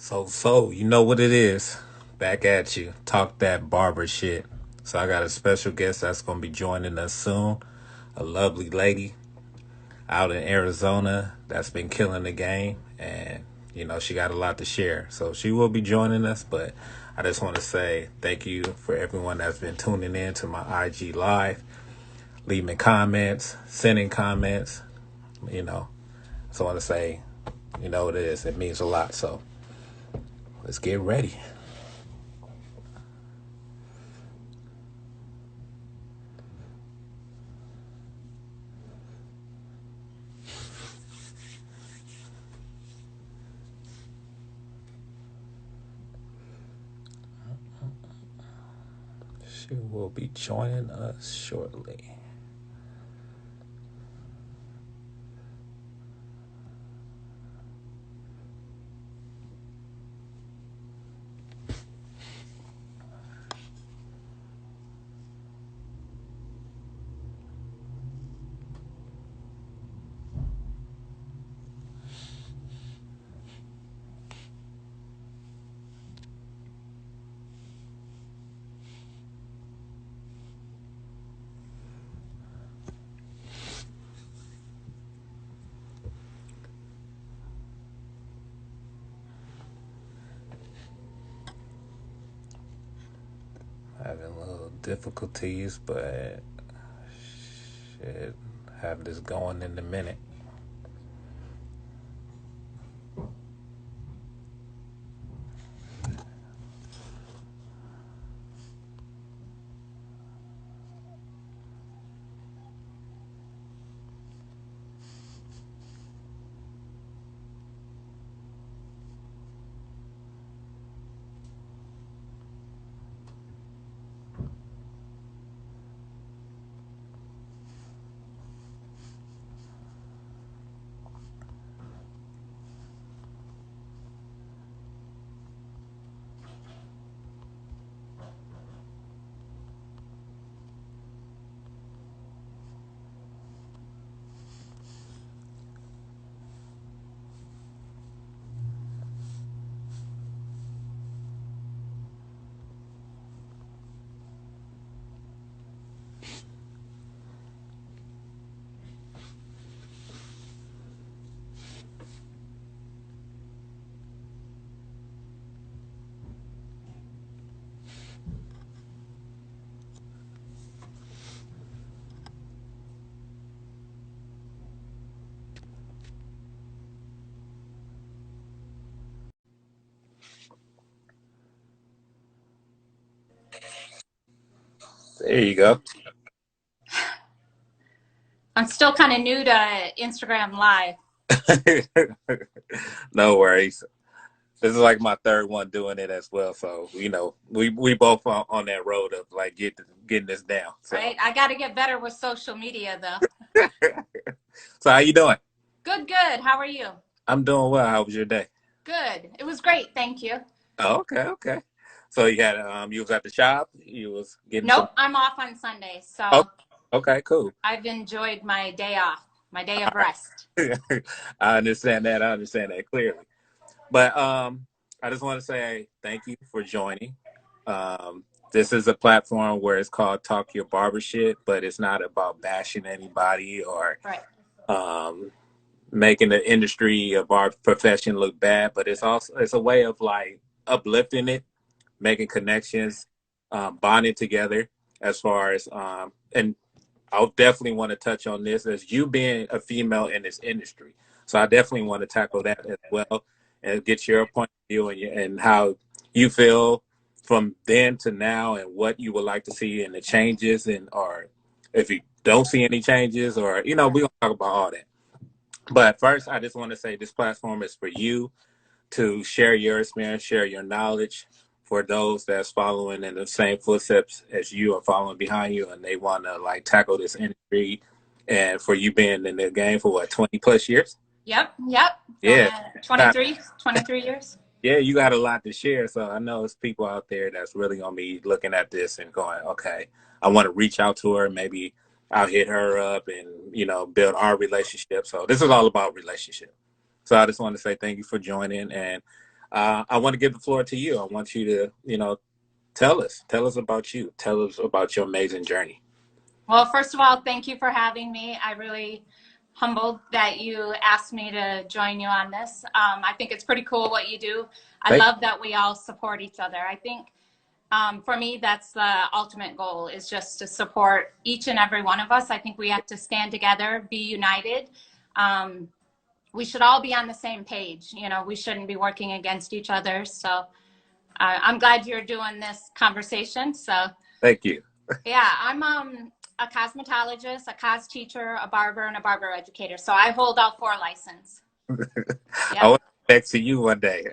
So, you know what it is. Back at you. Talk that barber shit. So, I got a special guest that's going to be joining us soon. A lovely lady out in Arizona that's been killing the game. And, she got a lot to share. So, she will be joining us. But I just want to say thank you for everyone that's been tuning in to my IG Live, leaving comments, sending comments. You know, so I want to say, what it is. It means a lot. So, let's get ready. She will be joining us shortly. Having a little difficulties, but should have this going in a minute. There you go. I'm still kind of new to Instagram Live. No worries. This is like my third one doing it as well. So, we both on that road of like getting this down. So, Right? I got to get better with social media, though. so how you doing? Good, good. How are you? I'm doing well. How was your day? Good. It was great. Thank you. Oh, okay, okay. So you was at the shop. You was getting some. Nope, I'm off on Sunday, Oh, so okay, cool. I've enjoyed my day off, my day All of rest. right. I understand that. I understand that clearly. But I just want to say thank you for joining. This is a platform where it's called Talk Your Barber Shit, but it's not about bashing anybody or Right. um, making the industry of our profession look bad. But it's a way of like uplifting it, making connections, bonding together. As far as and I'll definitely want to touch on this as you being a female in this industry. So I definitely want to tackle that as well and get your point of view and how you feel from then to now and what you would like to see in the changes and or if you don't see any changes or we're gonna talk about all that. But first I just want to say this platform is for you to share your experience, share your knowledge for those that's following in the same footsteps as you are following behind you and they want to like tackle this industry and for you being in the game for what 20 plus years. Yep. Yeah, 23 years. yeah, you got a lot to share. So I know it's people out there that's really gonna be looking at this and going, okay, I want to reach out to her. Maybe I'll hit her up and build our relationship. So this is all about relationship. So I just want to say thank you for joining and I want to give the floor to you. I want you to, tell us about you. Tell us about your amazing journey. Well, first of all, thank you for having me. I really humbled that you asked me to join you on this. I think it's pretty cool what you do. I Thank love that we all support each other. I think for me, that's the ultimate goal, is just to support each and every one of us. I think we have to stand together, be united. We should all be on the same page. We shouldn't be working against each other. So I'm glad you're doing this conversation. So thank you. yeah, I'm a cosmetologist, a cos teacher, a barber, and a barber educator. So I hold all 4 licenses. I Yep. want to back to you one day.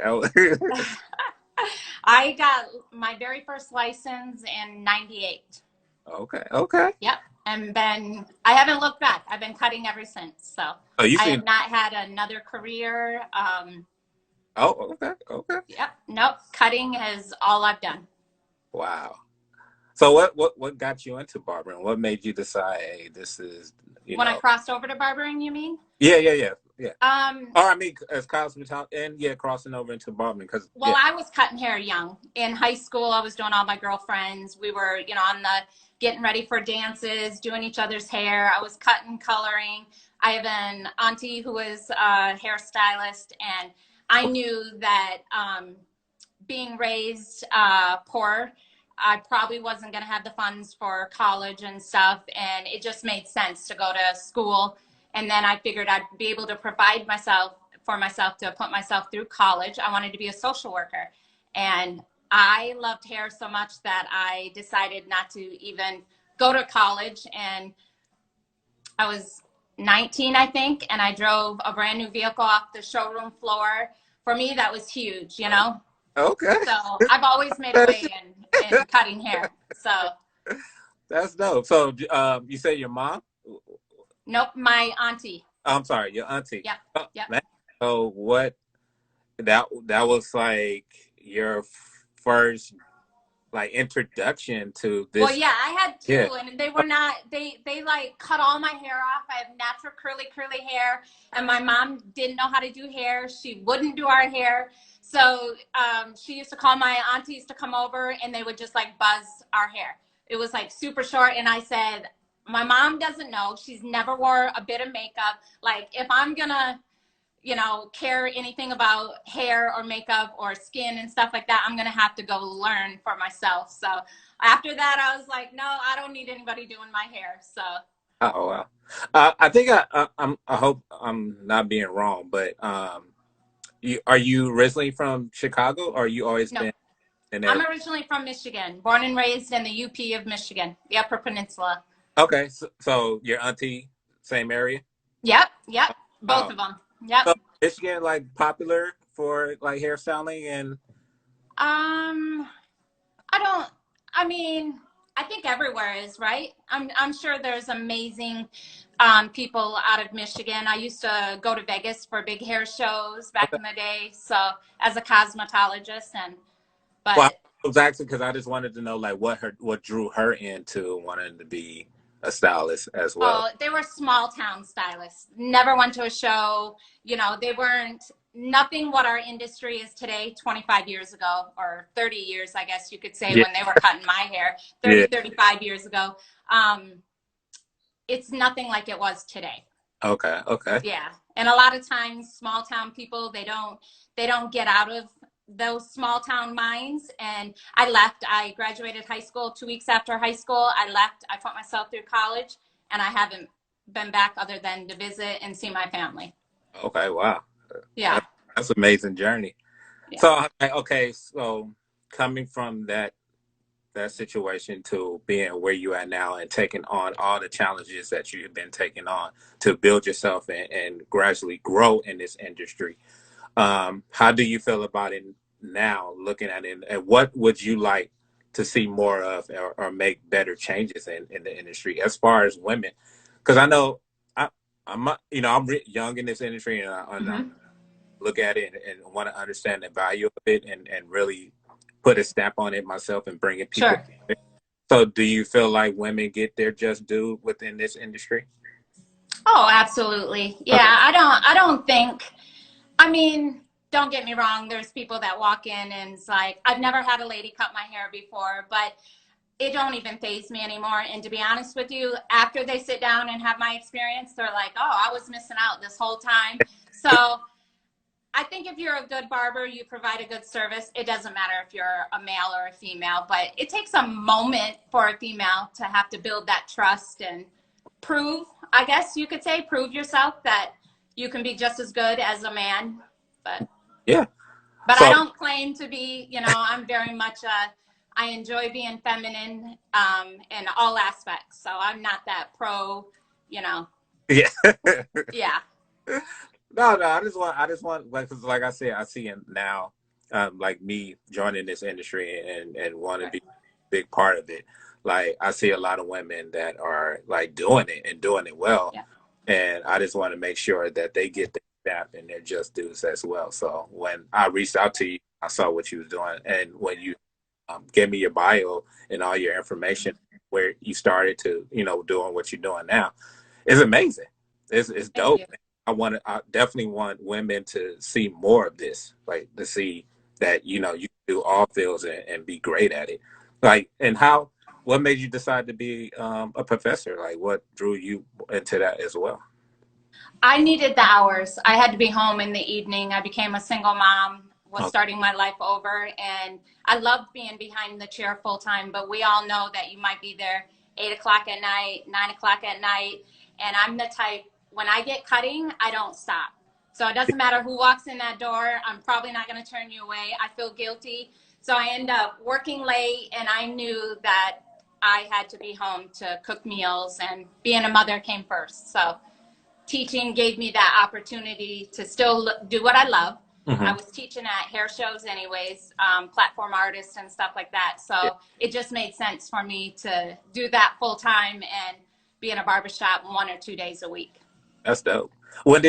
I got my very first license in '98. Okay. Okay. Yep. And then I haven't looked back. I've been cutting ever since. So Oh, you I seen? have not had another career. Oh, okay. Okay. Yep. Nope. Cutting is all I've done. Wow. So what got you into barbering? What made you decide, hey, this is, When I crossed over to barbering, you mean? Yeah. Um, Or I mean, as cosmetology and crossing over into barbering because Well, I was cutting hair young. In high school, I was doing all my girlfriends. We were, on the getting ready for dances, doing each other's hair. I was cutting, coloring. I have an auntie who was a hairstylist, and I knew that being raised poor, I probably wasn't going to have the funds for college and stuff, and it just made sense to go to school. And then I figured I'd be able to provide for myself to put myself through college. I wanted to be a social worker, and I loved hair so much that I decided not to even go to college. And I was 19, I think, and I drove a brand new vehicle off the showroom floor. For me, that was huge. okay. So I've always made a way in cutting hair. So That's dope. So you say your mom? nope, my auntie. Oh, I'm sorry, your auntie. Yep, Oh, yep. man. So what? That was like your first like introduction to this. Well, yeah, I had 2, Yeah. and they were not. They like cut all my hair off. I have natural curly hair, and my mom didn't know how to do hair. She wouldn't do our hair, so she used to call my aunties to come over, and they would just like buzz our hair. It was like super short, and I said, my mom doesn't know. She's never wore a bit of makeup. Like, if I'm gonna care anything about hair or makeup or skin and stuff like that, I'm going to have to go learn for myself. So after that, I was like, no, I don't need anybody doing my hair. So. Oh wow. I think I hope I'm not being wrong, but are you originally from Chicago, or you always No, been in there? I'm originally from Michigan, born and raised in the UP of Michigan, the Upper Peninsula. Okay, so your auntie, same area? Yep, both Oh, of them. Yep. so Michigan like popular for like hairstyling and Um, I don't. I mean, I think everywhere is, right. I'm sure there's amazing people out of Michigan. I used to go to Vegas for big hair shows back okay. in the day. So as a cosmetologist, Well, but I was actually because I just wanted to know like what drew her into wanting to be a stylist as well. oh, they were small town stylists. Never went to a show. They weren't nothing what our industry is today, 25 years ago, or 30 years, I guess you could say, Yeah, when they were cutting my hair, yeah. 35 years ago. It's nothing like it was today. Okay, okay. Yeah. And a lot of times small town people, they don't get out of those small town minds. And I graduated high school 2 weeks after high school. I put myself through college, and I haven't been back other than to visit and see my family. Okay, wow. Yeah. That's an amazing journey. Yeah. So, okay, so coming from that situation to being where you are now and taking on all the challenges that you've been taking on to build yourself and gradually grow in this industry. How do you feel about it now, looking at it, and what would you like to see more of or make better changes in the industry as far as women? Because I know I'm young in this industry, and I Mm-hmm. look at it and want to understand the value of it and really put a stamp on it myself and bringing people. Sure. So do you feel like women get their just due within this industry? Oh, absolutely. Okay. Yeah. I don't think, I mean, don't get me wrong, there's people that walk in and it's like, I've never had a lady cut my hair before, but it don't even faze me anymore. And to be honest with you, after they sit down and have my experience, they're like, oh, I was missing out this whole time. So I think if you're a good barber, you provide a good service. It doesn't matter if you're a male or a female, but it takes a moment for a female to have to build that trust and prove, I guess you could say, prove yourself that you can be just as good as a man. But Yeah. I So don't claim to be, I'm very much I enjoy being feminine in all aspects. So I'm not that pro, you know. yeah. Yeah. No, I just want, like, 'cause like I said, I see it now, like me joining this industry and want to Right. be a big part of it. Like, I see a lot of women that are like doing it and doing it well, Yeah. and I just want to make sure that they get their staff and their just dues as well. So when I reached out to you, I saw what you was doing, and when you gave me your bio and all your information, where you started to, doing what you're doing now, it's amazing. It's Thank dope. you. I definitely want women to see more of this, like to see that, you can do all fields and be great at it. Like, and what made you decide to be a professor? Like, what drew you into that as well? I needed the hours. I had to be home in the evening. I became a single mom, was Oh, starting my life over, and I loved being behind the chair full time. But we all know that you might be there 8 o'clock at night, 9 o'clock at night, and I'm the type, when I get cutting, I don't stop. So it doesn't matter who walks in that door. I'm probably not going to turn you away. I feel guilty. So I end up working late, and I knew that I had to be home to cook meals, and being a mother came first. So teaching gave me that opportunity to still do what I love. I hmm. was teaching at hair shows anyways, platform artists and stuff like that. Yeah, So it just made sense for me to do that full time and be in a barbershop 1 or 2 days a week. that's dope. When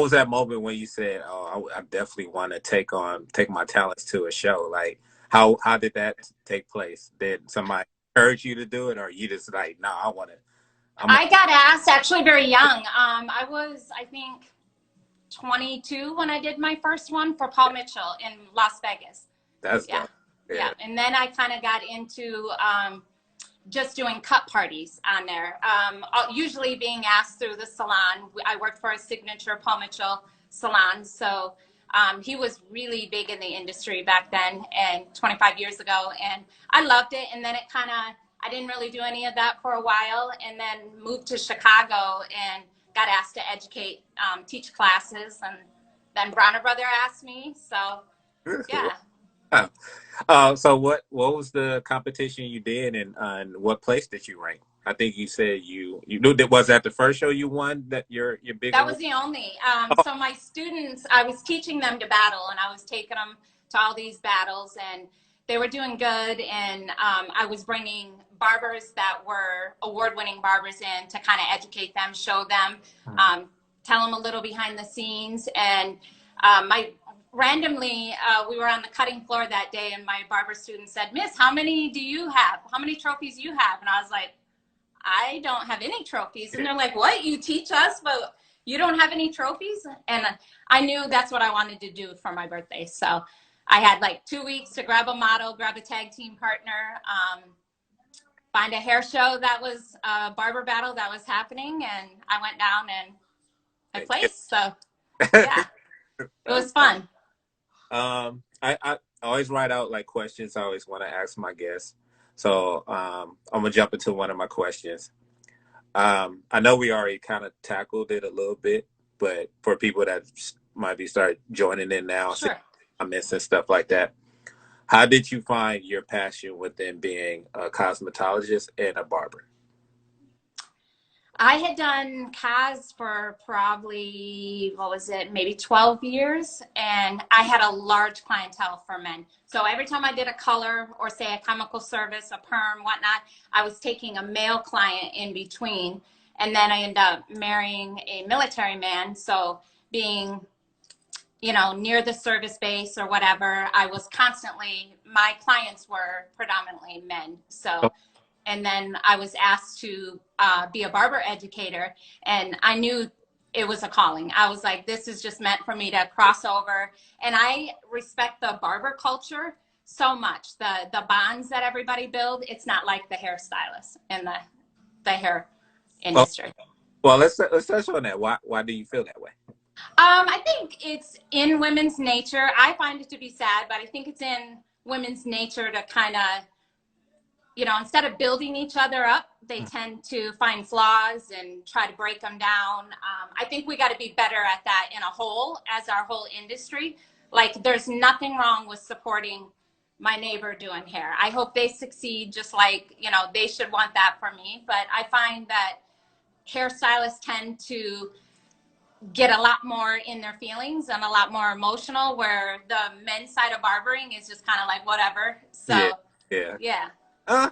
was that moment when you said, "Oh, I definitely want to take my talents to a show"? Like, how did that take place? Did somebody encourage you to do it, or you just like, "No, I want to. I'm gonna." I got asked actually very young. I was, I think, 22 when I did my first one for Paul Mitchell in Las Vegas. That's Yeah. dope. Yeah. Yeah. And then I kind of got into just doing cut parties on there. Usually being asked through the salon. I worked for a signature Paul Mitchell salon. So he was really big in the industry back then and 25 years ago. And I loved it. And then I didn't really do any of that for a while and then moved to Chicago and got asked to teach classes. And then Bronner Brother asked me. So yeah. Wow. So what was the competition you did, and what place did you rank? I think you said you knew that, was that the first show you won, that your big That award? was the only. Oh, So my students, I was teaching them to battle, and I was taking them to all these battles, and they were doing good. And I was bringing barbers that were award-winning barbers in to kind of educate them, show them, um, tell them a little behind the scenes. And my randomly, we were on the cutting floor that day, and my barber student said, "Miss, how many do you have? How many trophies do you have?" And I was like, I don't have any trophies. And they're like, what? You teach us, but you don't have any trophies? And I knew that's what I wanted to do for my birthday. So I had like 2 weeks to grab a model, grab a tag team partner, find a hair show that was a barber battle that was happening. And I went down and I placed. So yeah, it that's was fun. I always write out like questions I always want to ask my guests. So I'm gonna jump into one of my questions. I know we already kind of tackled it a little bit, but for people that might be start joining in now, seeing Sure. comments and stuff like that, how did you find your passion within being a cosmetologist and a barber? I had done CAS for probably, what was it, maybe 12 years. And I had a large clientele for men. So every time I did a color or say a chemical service, a perm, whatnot, I was taking a male client in between. And then I ended up marrying a military man. So being, near the service base or whatever, I was constantly, my clients were predominantly men. So and then I was asked to be a barber educator, and I knew it was a calling. I was like, this is just meant for me to cross over. And I respect the barber culture so much. The bonds that everybody build, it's not like the hairstylist and the hair Well, industry. well, let's touch on that. Why do you feel that way? I think it's in women's nature. I find it to be sad, but I think it's in women's nature to kind of, instead of building each other up, they tend to find flaws and try to break them down. I think we got to be better at that in a whole, as our whole industry. Like, there's nothing wrong with supporting my neighbor doing hair. I hope they succeed, just like, they should want that for me. But I find that hairstylists tend to get a lot more in their feelings and a lot more emotional, where the men's side of barbering is just kind of like whatever. Yeah, So yeah. yeah. Uh,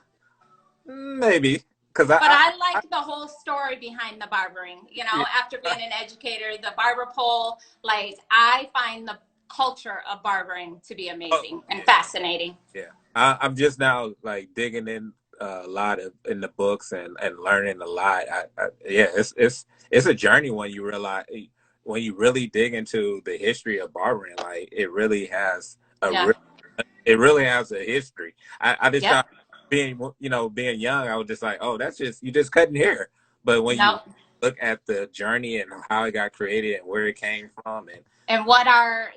maybe because But I like the whole story behind the barbering. yeah, After being an educator, the barber pole, like, I find the culture of barbering to be oh, amazing and yeah, fascinating. yeah. I'm just now like digging in a lot of in the books and learning a lot. Yeah, it's a journey when you realize when you really dig into the history of barbering. Like Yeah. it really has a history. I just Yep. thought being young, I was just like, oh, that's just you just cutting hair. But when you No. look at the journey and how it got created and where it came from, and And what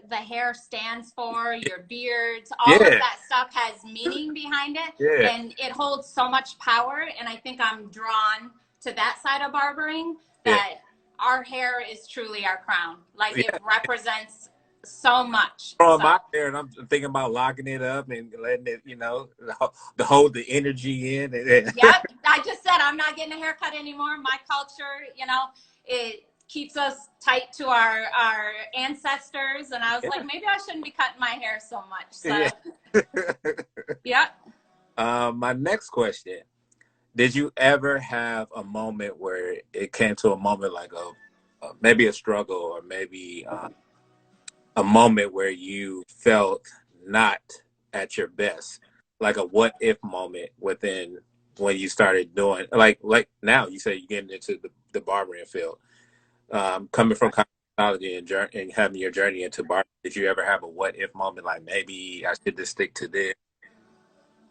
the hair stands for, your beards, all of yeah, that stuff has meaning behind it, yeah, and it holds so much power. And I think I'm drawn to that side of barbering, yeah, that our hair is truly our crown. Like, it yeah. represents so much. Throwing So my hair and I'm thinking about locking it up and letting it, to hold the energy in. yep, I just said I'm not getting a haircut anymore. My culture, it keeps us tight to our ancestors, and I was like, Yeah, maybe I shouldn't be cutting my hair so much. yeah. So yeah. My next question: did you ever have a moment where it came to a moment like maybe a struggle or maybe a moment where you felt not at your best, like a what if moment within when you started doing like now you say you're getting into the barbering field, coming from cosmetology and having your journey into barbering. Did you ever have a what if moment like maybe I should just stick to this?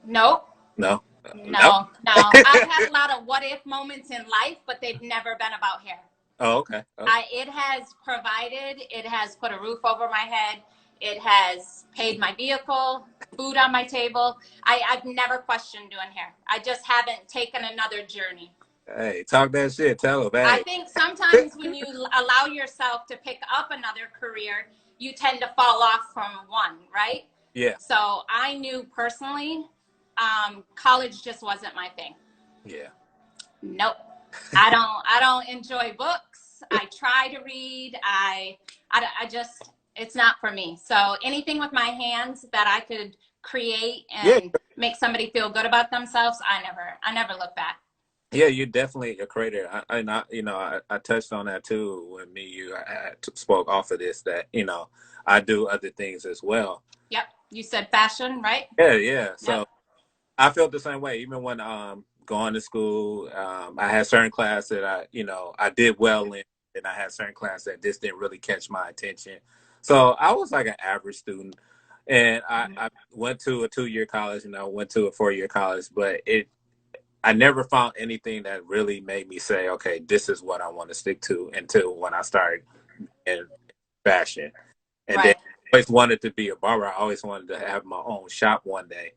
Nope. No, no. No, no. I've had a lot of what if moments in life, but they've never been about hair. Oh, okay. Okay. It has provided, it has put a roof over my head, it has paid my vehicle, food on my table. I've never questioned doing hair. I just haven't taken another journey. Hey, talk that shit. Tell them, I hey. think sometimes when you allow yourself to pick up another career, you tend to fall off from one, right? Yeah, So I knew personally, college just wasn't my thing. yeah, Nope. I don't enjoy books. I try to read. I just, it's not for me. So anything with my hands that I could create yeah, and make somebody feel good about themselves, I never look back. yeah. You're definitely a creator. I touched on that too when I spoke off of this that I do other things as well. Yep. You said fashion, right? Yeah, yeah. Yep. So I felt the same way. Even when going to school, I had certain classes that I did well in, and I had certain classes that just didn't really catch my attention. So I was like an average student, and I went to a 2 year college and I went to a 4 year college, but I never found anything that really made me say, okay, this is what I want to stick to until when I started in fashion. And then Right. I always wanted to be a barber. I always wanted to have my own shop one day.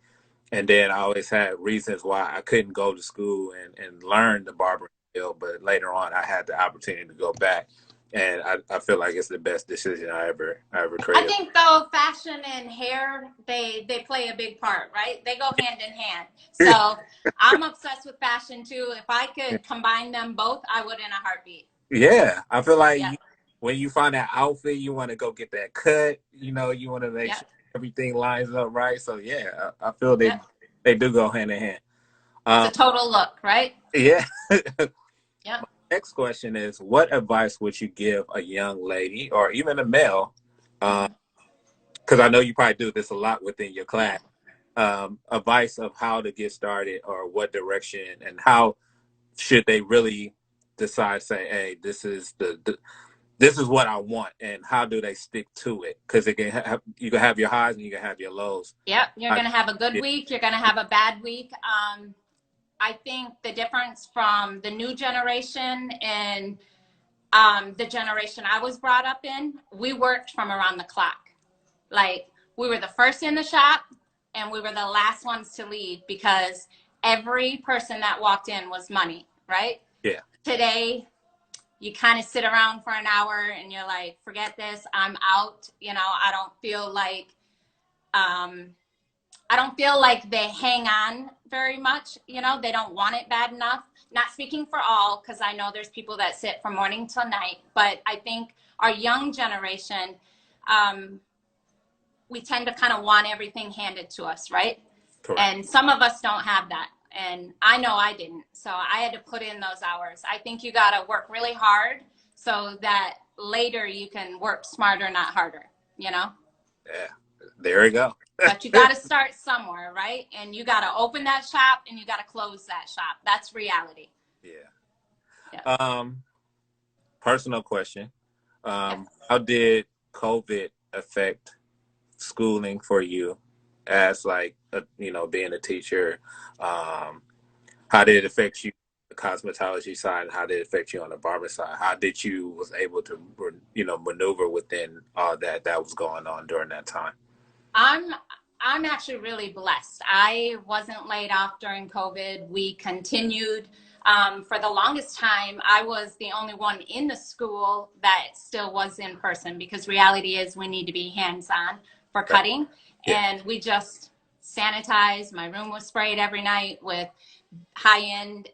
And then I always had reasons why I couldn't go to school and learn the barbering field. But later on, I had the opportunity to go back. And I feel like it's the best decision I ever I created. think though fashion and hair, they play a big part, right? They go hand in hand. So I'm obsessed with fashion too. If I could combine them both, I would in a heartbeat. Yeah, I feel like Yep. when you find that outfit, you want to go get that cut. You want to make Yep. sure everything lines up right. So yeah, I feel Yep. they do go hand in hand. It's Um, a total look, right? yeah. Yep. Next question is, what advice would you give a young lady or even a male? Because I know you probably do this a lot within your Yeah. class. Advice of how to get started or what direction and how should they really decide, say, hey, this is this is what I want, and how do they stick to it? Because it can you can have your highs and you can have your lows. Yep, you're I, going to have a good yeah, week. You're going to have a bad week. I think the difference from the new generation and the generation I was brought up in, we worked from around the clock. Like, we were the first in the shop and we were the last ones to leave because every person that walked in was money, right? yeah, Today, you kind of sit around for an hour and you're like, forget this, I'm out. You know, um, I don't feel like they hang on very much. You know, they don't want it bad enough. Not speaking for all, because I know there's people that sit from morning till night, but I think our young generation, um, we tend to kind of want everything handed to us, right? correct. And some of us don't have that. And I know I didn't. So I had to put in those hours. I think you got to work really hard so that later you can work smarter, not harder, you know? Yeah, there we go. But you got to start somewhere, right? And you got to open that shop and you got to close that shop. That's reality. Yeah. Yeah. Personal question. Yeah. How did COVID affect schooling for you as like being a teacher? Um, how did it affect you on the cosmetology side, and how did it affect you on the barber side? How did you was able to maneuver within all that was going on during that time? I'm I'm actually really blessed. I wasn't laid off during COVID. We continued. For the longest time, I was the only one in the school that still was in person because reality is we need to be hands-on for Right. cutting. Yeah. And we just sanitized. My room was sprayed every night with high-end,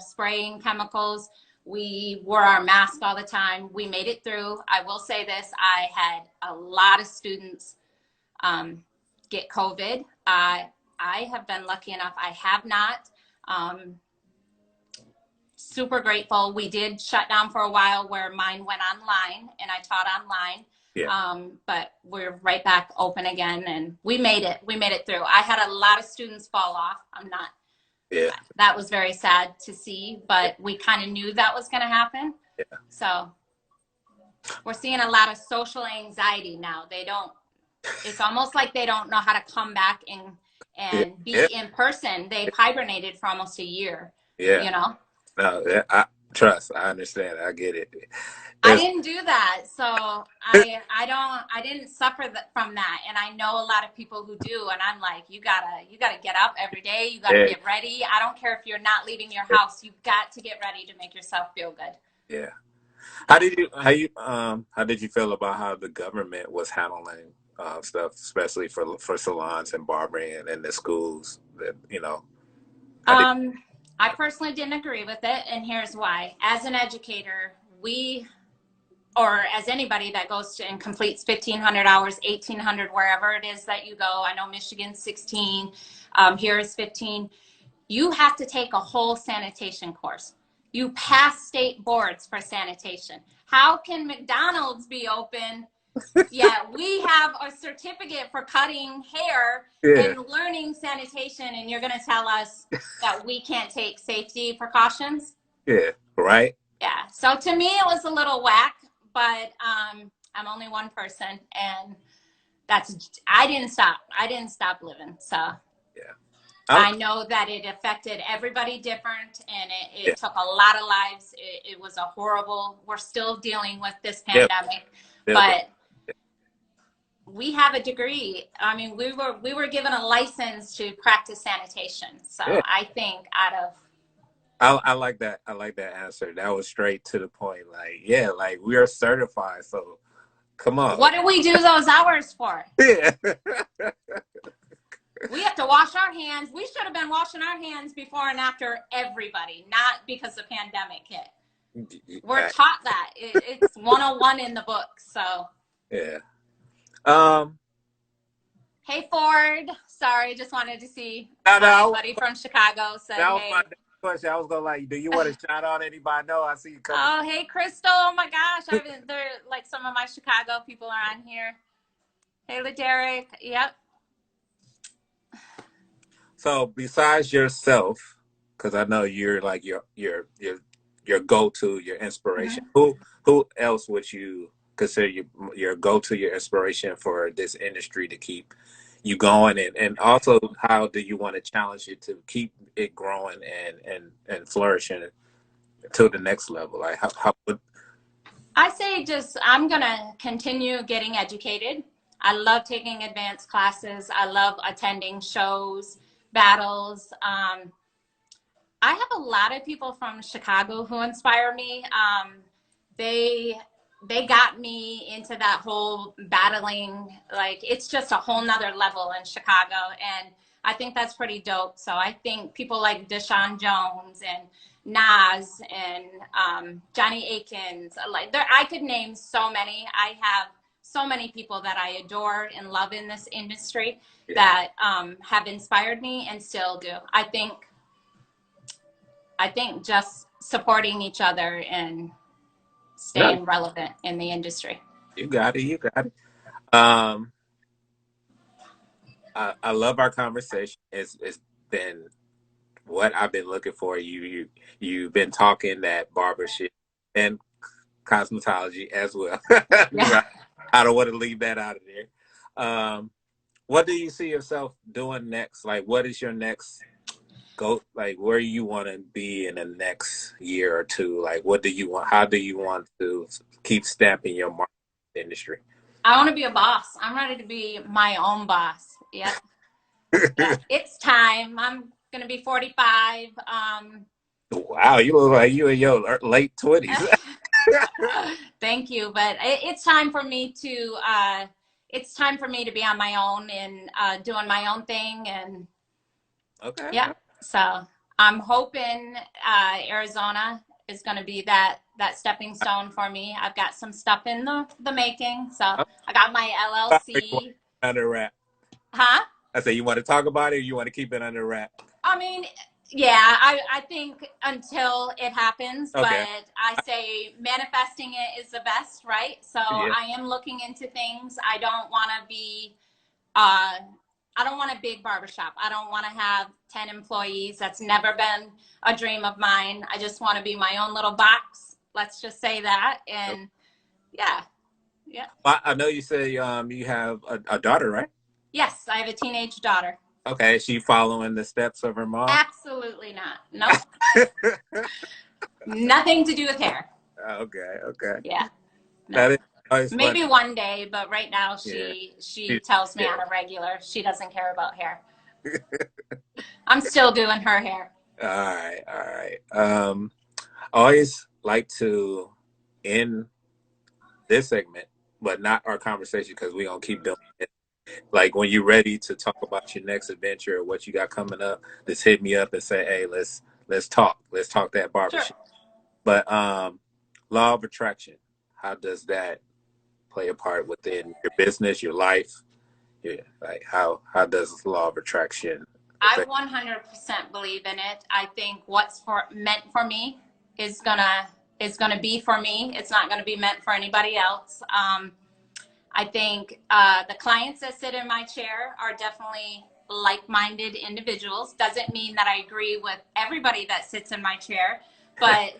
spraying chemicals. We wore our mask all the time. We made it through. I will say this, I had a lot of students get COVID. I have been lucky enough. I have not. Super grateful. We did shut down for a while where mine went online and I taught online. Yeah. But we're right back open again and we made it. We made it through. I had a lot of students fall off. Yeah. That was very sad to see, but we kind of knew that was going to happen. Yeah. So we're seeing a lot of social anxiety now. It's almost like they don't know how to come back Yeah. and be Yeah. in person. They've hibernated for almost a year, Yeah. you know? No, I trust. I understand. I get it. I It's, didn't do that. So I didn't suffer from that. And I know a lot of people who do. And I'm like, you gotta get up every day. You gotta yeah. get ready. I don't care if you're not leaving your house. You've got to get ready to make yourself feel good. Yeah. How did you feel about how the government was handling stuff, especially for salons and barbering and the schools? How did I personally didn't agree with it. And here's why. As an educator, or as anybody that goes to and completes 1,500 hours, 1,800, wherever it is that you go. I know Michigan's 16, here is 15. You have to take a whole sanitation course. You pass state boards for sanitation. How can McDonald's be open? Yeah, we have a certificate for cutting hair yeah, and learning sanitation, and you're going to tell us that we can't take safety precautions? yeah, right? Yeah. So to me, it was a little whack, but I'm only one person, and I didn't stop. I didn't stop living. So Yeah. I know that it affected everybody different, and Yeah. it took a lot of lives. It was a horrible. We're still dealing with this Yeah. pandemic, Yeah. but we have a degree. I mean, we were given a license to practice sanitation. So Yeah. I think out of I like that. I like that answer. That was straight to the point. Like, yeah, like we are certified. So come on. what do we do those hours for? Yeah. We have to wash our hands. We should have been washing our hands before and after everybody, not because the pandemic hit. We're taught that. It's 101 in the book. So, Yeah. hey, Ford. Sorry, just wanted to see No, my no. buddy from Chicago said, That was hey. my next question. I was gonna like, do you want to shout out anybody? No, I see you coming. Oh, hey, Crystal. Oh, my gosh. They're like some of my Chicago people are on here. Hey, LaDerek. Yep. So besides yourself, because I know you're like your your go-to, your inspiration. Mhm. Who else would you consider your go-to, your inspiration for this industry to keep you going, and also how do you want to challenge it to keep it growing and flourishing to the next level? Like how would I say just I'm gonna continue getting educated. I love taking advanced classes. I love attending shows, battles. I have a lot of people from Chicago who inspire me. They they got me into that whole battling. Like it's just a whole nother level in Chicago, and I think that's pretty dope. So I think people like Deshaun Jones and Nas and Johnny Akins, like there, I could name so many. I have so many people that I adore and love in this industry yeah. that have inspired me and still do. I think just supporting each other and No, staying relevant in the industry. you got it. You got it. Um, I love our conversation. It's been what I've been looking for. You've been talking that barbership and cosmetology as well. Yeah. I don't want to leave that out of there. What do you see yourself doing next? Like, what is your next go? Like, where you want to be in the next year or two? Like, what do you want? How do you want to keep stamping your mark in the industry? I want to be a boss. I'm ready to be my own boss. Yep. Yeah. It's time. I'm going to be 45. Wow, you look like you in your late 20s. Thank you. But it's time for me to, it's time for me to be on my own and doing my own thing. And Okay. yeah, so I'm hoping Arizona is going to be that stepping stone for me. I've got some stuff in the making. So I got my You want LLC. it under wrap. Huh? I say you want to talk about it or you want to keep it under wrap? I mean, yeah, I think until it happens, but Okay. I say manifesting it is the best, right? So Yeah. I am looking into things. I don't want to be, uh, I don't want a big barbershop. I don't want to have 10 employees. That's never been a dream of mine. I just want to be my own little box. Let's just say that. And yeah, yeah. I know you say you have a daughter, right? Yes, I have a teenage daughter. Okay. Is she following the steps of her mom? Absolutely not. Nope. Nothing to do with hair. Okay. Okay. Yeah. No. That is always fun. Maybe one day, but right now Yeah. she tells me Yeah. on a regular she doesn't care about hair. I'm still doing her hair. All right. All right. I always like to end this segment, but not our conversation because we're gonna keep doing it. Like when you're ready to talk about your next adventure or what you got coming up, just hit me up and say, "Hey, let's talk. Let's talk that Sure. barbershop." But law of attraction, how does that play a part within your business, your life? Yeah, like how does law of attraction I affect? 100% believe in it. I think what's meant for me is gonna be for me. It's not gonna be meant for anybody else. I think the clients that sit in my chair are definitely like-minded individuals. Doesn't mean that I agree with everybody that sits in my chair, but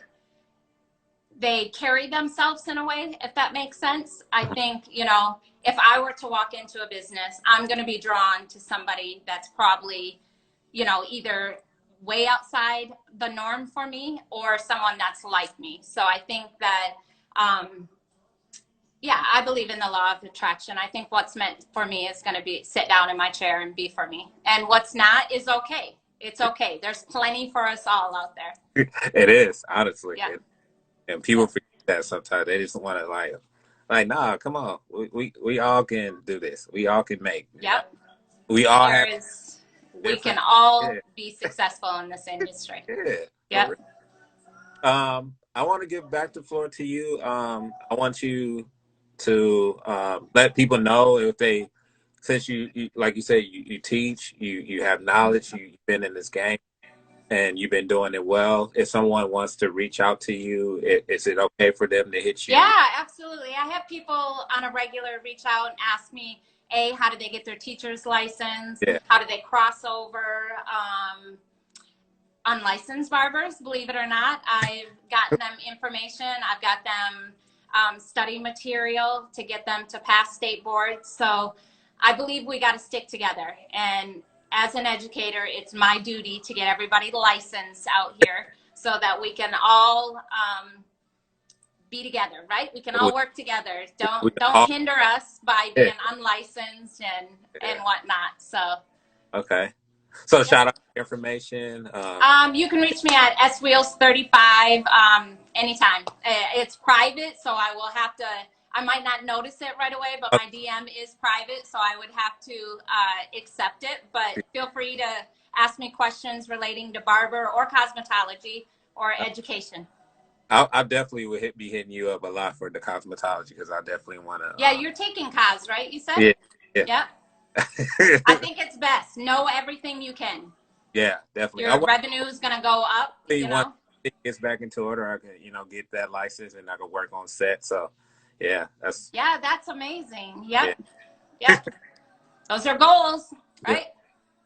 they carry themselves in a way, if that makes sense. I think, if I were to walk into a business, I'm going to be drawn to somebody that's probably, either way outside the norm for me or someone that's like me. So I think that, yeah, I believe in the law of attraction. I think what's meant for me is going to be sit down in my chair and be for me. And what's not is okay. It's okay. There's plenty for us all out there. It is honestly, Yeah. and people Yeah. forget that sometimes. They just want to like, nah, come on, we all can do this. We all can make. Yep. We all There have is, we can different. Yeah, all be successful in this industry. yeah. For Yep. real. I want to give back the floor to you. I want you to let people know if they, since you like you say, you teach, you have knowledge, you've been in this game, and you've been doing it well. If someone wants to reach out to you, is it okay for them to hit you? Yeah, absolutely. I have people on a regular reach out and ask me, A, how do they get their teacher's license? Yeah. How do they cross over? unlicensed barbers, believe it or not. I've gotten them information. I've got them study material to get them to pass state boards. So I believe we got to stick together. And as an educator, it's my duty to get everybody licensed out here so that we can all be together, right? We can all work together. We Don't all, hinder us by yeah, being unlicensed and yeah. whatnot. So Okay. So yep. shout out information. You can reach me at swheels35 anytime. It's private, so I will have to. I might not notice it right away, but my DM is private, so I would have to accept it. But feel free to ask me questions relating to barber or cosmetology or education. I definitely would be hitting you up a lot for the cosmetology because I definitely want to. Yeah, you're taking cos, right? You said. Yeah, yeah. Yep. I think it's best. Know everything you can. Yeah, definitely. I Your want revenue is going to go up, to see you once know? it gets back into order, I can, get that license and I can work on set. So, yeah, that's Yeah, that's amazing. yeah, Yep. Yep. Those are goals, yeah. right?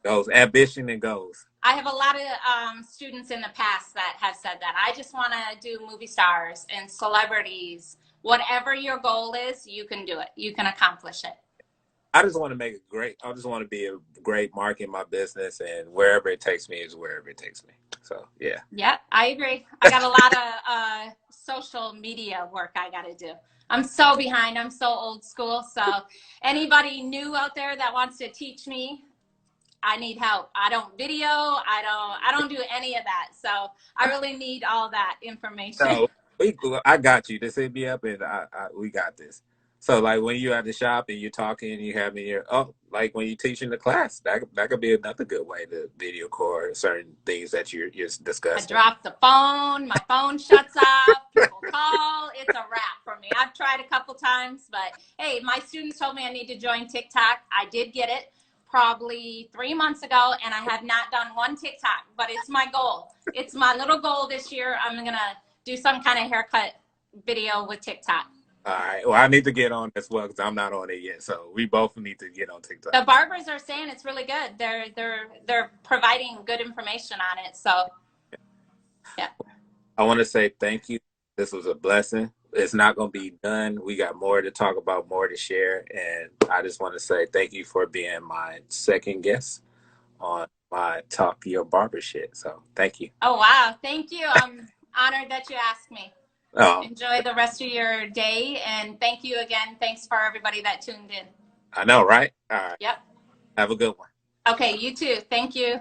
Goals, ambition, and goals. I have a lot of students in the past that have said that. I just want to do movie stars and celebrities. Whatever your goal is, you can do it. You can accomplish it. I just want to make it great. I just want to be a great mark in my business, and wherever it takes me is wherever it takes me. So, yeah. Yep, I agree. I got a lot of social media work I got to do. I'm so behind. I'm so old school. So anybody new out there that wants to teach me, I need help. I don't video. I don't do any of that. So I really need all that information. So I got you. Just hit me up, and we got this. So like when you're at the shop and you're talking, you having your like when you're teaching the class, that could be another good way to video record certain things that you're I discussing. drop the phone. My phone shuts off. People call. It's a wrap for me. I've tried a couple times, but hey, my students told me I need to join TikTok. I did get it probably 3 months ago, and I have not done one TikTok, but it's my goal. It's my little goal this year. I'm going to do some kind of haircut video with TikTok. All right. Well, I need to get on as well because I'm not on it yet. So we both need to get on TikTok. The barbers are saying it's really good. They're providing good information on it. So, yeah. I want to say thank you. This was a blessing. It's not going to be done. We got more to talk about, more to share. And I just want to say thank you for being my second guest on my Talk Your Barber Shit. So thank you. Oh, wow. Thank you. I'm honored that you asked me. Oh, Enjoy the rest of your day. And thank you again. Thanks for everybody that tuned in. I know, right? All right. Yep. Have a good one. Okay, you too. Thank you.